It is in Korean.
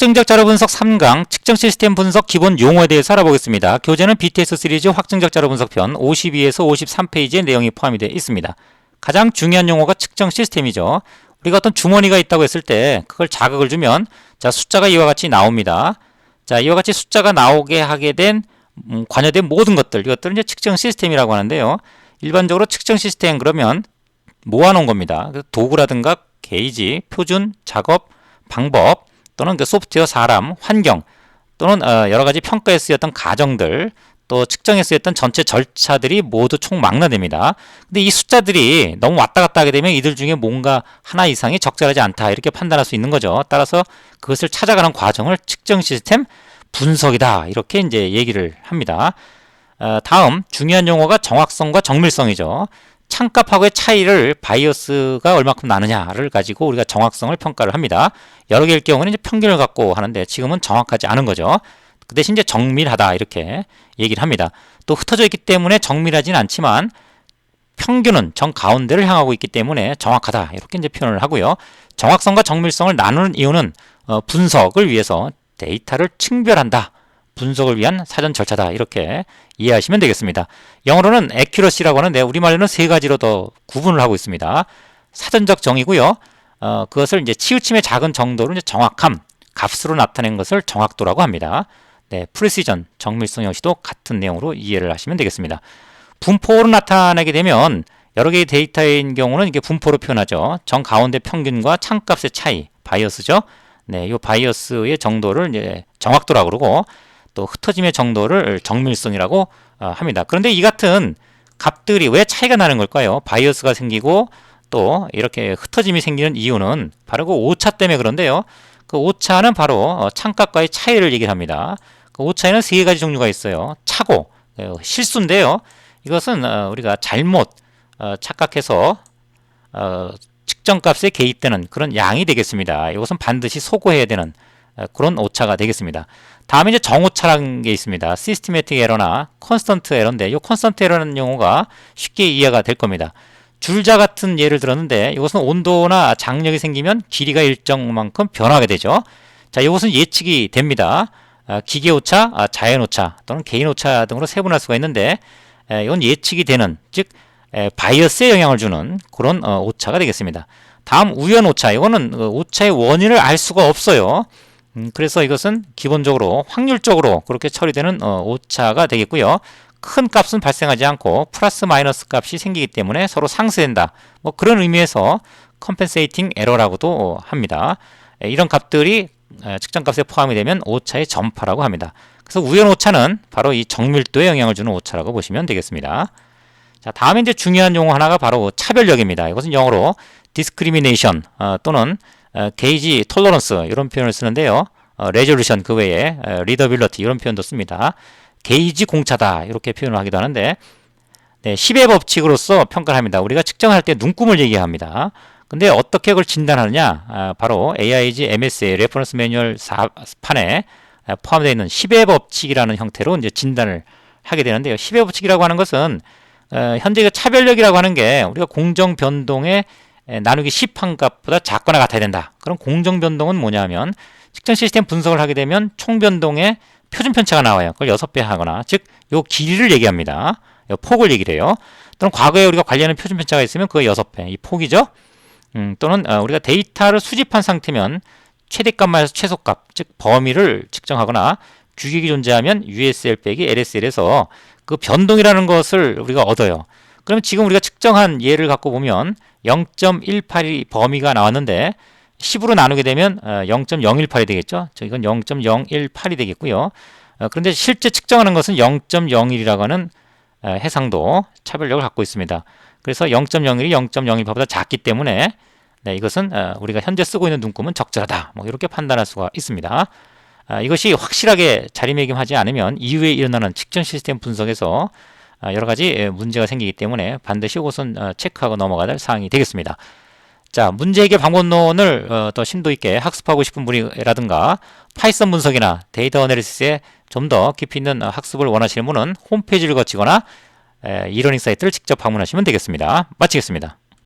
확증적 자료 분석 3강 측정 시스템 분석 기본 용어에 대해서 알아보겠습니다. 교재는 BTS 시리즈 확증적 자료 분석 편 52에서 53페이지의 내용이 포함이 되어 있습니다. 가장 중요한 용어가 측정 시스템이죠. 우리가 어떤 주머니가 있다고 했을 때 그걸 자극을 주면 자 숫자가 이와 같이 나옵니다. 자 이와 같이 숫자가 나오게 하게 된 관여된 모든 것들 이것들은 이제 측정 시스템이라고 하는데요. 일반적으로 측정 시스템 그러면 모아놓은 겁니다. 도구라든가 게이지, 표준, 작업, 방법 또는 그 소프트웨어, 사람, 환경 또는 여러 가지 평가에 쓰였던 가정들 또 측정에 쓰였던 전체 절차들이 모두 총망라됩니다. 근데 이 숫자들이 너무 왔다 갔다 하게 되면 이들 중에 뭔가 하나 이상이 적절하지 않다 이렇게 판단할 수 있는 거죠. 따라서 그것을 찾아가는 과정을 측정 시스템 분석이다 이렇게 이제 얘기를 합니다. 다음 중요한 용어가 정확성과 정밀성이죠. 참값하고의 차이를 바이어스가 얼마큼 나느냐를 가지고 우리가 정확성을 평가를 합니다. 여러 개일 경우는 이제 평균을 갖고 하는데 지금은 정확하지 않은 거죠. 그 대신 이제 정밀하다 이렇게 얘기를 합니다. 또 흩어져 있기 때문에 정밀하진 않지만 평균은 정 가운데를 향하고 있기 때문에 정확하다 이렇게 이제 표현을 하고요. 정확성과 정밀성을 나누는 이유는 분석을 위해서 데이터를 층별한다. 분석을 위한 사전 절차다 이렇게 이해하시면 되겠습니다. 영어로는 accuracy라고 하는데 우리말로는 세 가지로 더 구분을 하고 있습니다. 사전적 정의고요. 그것을 이제 치우침의 작은 정도로 이제 정확함, 값으로 나타낸 것을 정확도라고 합니다. 네, precision, 정밀성 역시도 같은 내용으로 이해를 하시면 되겠습니다. 분포로 나타내게 되면 여러 개의 데이터인 경우는 이게 분포로 표현하죠. 정 가운데 평균과 참값의 차이, 바이어스죠. 네, 이 바이어스의 정도를 이제 정확도라고 그러고 또 흩어짐의 정도를 정밀성이라고 합니다. 그런데 이 같은 값들이 왜 차이가 나는 걸까요? 바이어스가 생기고 또 이렇게 흩어짐이 생기는 이유는 바로 그 오차 때문에 그런데요. 그 오차는 바로 참값과의 차이를 얘기를 합니다. 그 오차에는 세 가지 종류가 있어요. 착오, 실수인데요. 이것은 우리가 잘못 착각해서 측정값에 개입되는 그런 양이 되겠습니다. 이것은 반드시 소거해야 되는 그런 오차가 되겠습니다. 다음에 이제 정오차라는 게 있습니다. 시스테매틱 에러나 컨스턴트 에러인데 이 컨스턴트 에러라는 용어가 쉽게 이해가 될 겁니다. 줄자 같은 예를 들었는데 이것은 온도나 장력이 생기면 길이가 일정만큼 변화하게 되죠. 자, 이것은 예측이 됩니다. 기계 오차, 자연 오차 또는 개인 오차 등으로 세분할 수가 있는데 이건 예측이 되는 즉 바이어스에 영향을 주는 그런 오차가 되겠습니다. 다음 우연 오차 이거는 오차의 원인을 알 수가 없어요. 그래서 이것은 기본적으로 확률적으로 그렇게 처리되는 오차가 되겠고요. 큰 값은 발생하지 않고 플러스 마이너스 값이 생기기 때문에 서로 상쇄된다. 뭐 그런 의미에서 compensating error라고도 합니다. 이런 값들이 측정값에 포함이 되면 오차의 전파라고 합니다. 그래서 우연 오차는 바로 이 정밀도에 영향을 주는 오차라고 보시면 되겠습니다. 자, 다음에 이제 중요한 용어 하나가 바로 차별력입니다. 이것은 영어로 discrimination 또는 게이지 톨러런스 이런 표현을 쓰는데요. 레졸루션 그 외에 리더빌러티 이런 표현도 씁니다. 게이지 공차다 이렇게 표현을 하기도 하는데 네, 10의 법칙으로서 평가를 합니다. 우리가 측정할 때 눈금을 얘기합니다. 근데 어떻게 그걸 진단하느냐? 바로 AIG MSA 레퍼런스 매뉴얼 4판에 포함되어 있는 10의 법칙이라는 형태로 이제 진단을 하게 되는데요. 10의 법칙이라고 하는 것은 현재 그 차별력이라고 하는 게 우리가 공정 변동의 나누기 10한 값보다 작거나 같아야 된다. 그럼 공정 변동은 뭐냐면 측정 시스템 분석을 하게 되면 총 변동의 표준 편차가 나와요. 그걸 6배 하거나 즉 요 길이를 얘기합니다. 요 폭을 얘기를 해요. 또는 과거에 우리가 관리하는 표준 편차가 있으면 그거 6배. 이 폭이죠. 또는 우리가 데이터를 수집한 상태면 최대값만해서 최소값 즉 범위를 측정하거나 규격이 존재하면 USL 빼기 LSL에서 그 변동이라는 것을 우리가 얻어요. 그러면 지금 우리가 측정한 예를 갖고 보면 0.18이 범위가 나왔는데 10으로 나누게 되면 0.018이 되겠죠. 이건 0.018이 되겠고요. 그런데 실제 측정하는 것은 0.01이라고 하는 해상도 차별력을 갖고 있습니다. 그래서 0.01이 0.01보다 작기 때문에 네, 이것은 우리가 현재 쓰고 있는 눈금은 적절하다. 뭐 이렇게 판단할 수가 있습니다. 이것이 확실하게 자리매김하지 않으면 이후에 일어나는 측정 시스템 분석에서 여러 가지 문제가 생기기 때문에 반드시 이것은 체크하고 넘어가야 할 사항이 되겠습니다. 자, 문제 해결 방법론을 더 심도 있게 학습하고 싶은 분이라든가 파이썬 분석이나 데이터 어널리시스에 좀 더 깊이 있는 학습을 원하시는 분은 홈페이지를 거치거나 이러닝 사이트를 직접 방문하시면 되겠습니다. 마치겠습니다.